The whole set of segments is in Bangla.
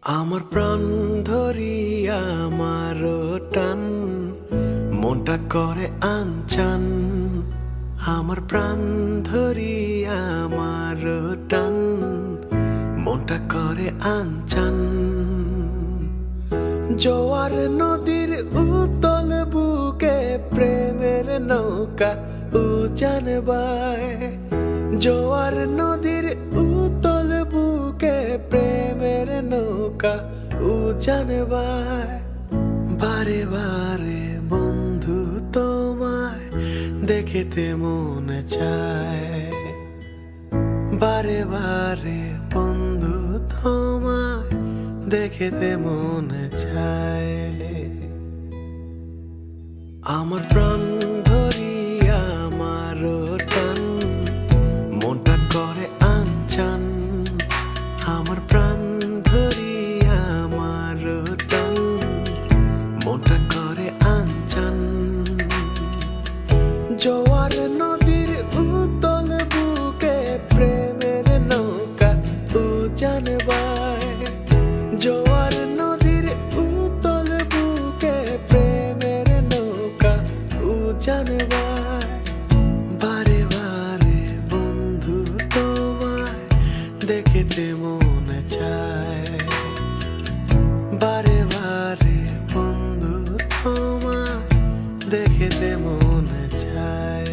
আমার প্রাণ ধরিয়া আমার টান মনটা করে আনচান। আমার প্রাণ ধরিয়া আমার টান মনটা করে আনচান। জোয়ার নদীর উতল বুকে প্রেমের নৌকা উজান বায়। জোয়ার নদীর উতল বুকে প্রেমের নৌকা উজান বায়। বারে বারে বন্ধু তোমায় দেখিতে মনে চায়। বারে বারে বন্ধু তোমায় দেখিতে মনে চায়। আমার প্রাণ ধরিয়া আমার টান মনটা করে আনচান। আমার প্রাণ ধরিয়া আমার টান মনটা করে আনচান। জোয়ার নদীর উতল বুকে প্রেমের নৌকা উজান বায়। জোয়ার নদীর উতল বুকে প্রেমের নৌকা উজান বায়। বারে বারে বন্ধু তোমায় দেখিতে মনে চায়। বারে বারে বন্ধু তোমায় দেখিতে মনে চায়।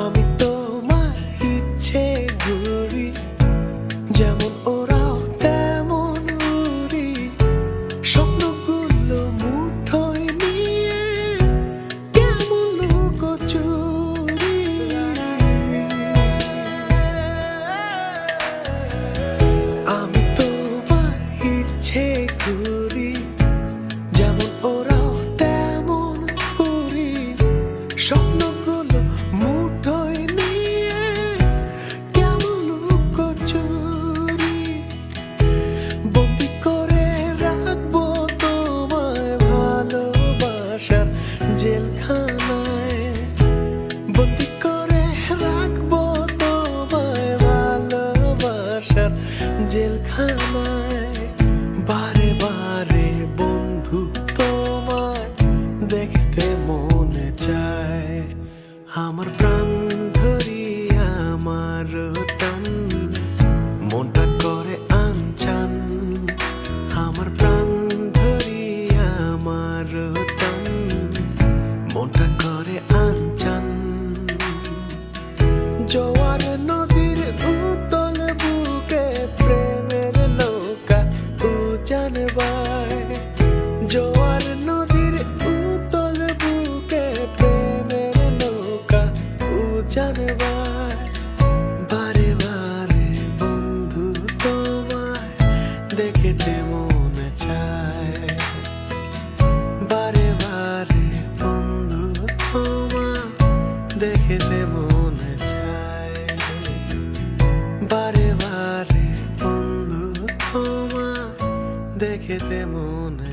আমি তোমার ইচ্ছে ঘুরি, যেমন ওরাও তেমন উড়ি। স্বপ্নগুলো মুঠোয় নিয়ে কেমন লুকোচুরি। আমি তোমার ইচ্ছে ঘুরি, যেমন ওরাও তেমন উড়ি। স্বপ্নগুলো মুঠোয় নিয়ে কেমন লুকোচুরি। বন্দি করে রাখবো তোমায় ভালোবাসার জেলখানায়। বন্দি করে রাখবো তোমায় ভালোবাসার জেলখানায়। বারে বারে বন্ধু তোমায় দেখতে মনে চায়। আমার প্রাণ ধরিয়া আমার টান মনটা করে আনচান। আমার প্রাণ ধরিয়া আমার টান মনটা করে আনচান। জোয়ার নদীর উতল বুকে প্রেমের নৌকা উজান বায়। জোয়ার নদীর উতল বুকে প্রেমের নৌকা উজান বায়। বারে বারে বন্ধু তোমায় দেখিতে মনে চায়। বারে বারে বন্ধু তোমায় দেখিতে মনে চায়। বারে বারে বন্ধু তোমায় দেখিতে মনে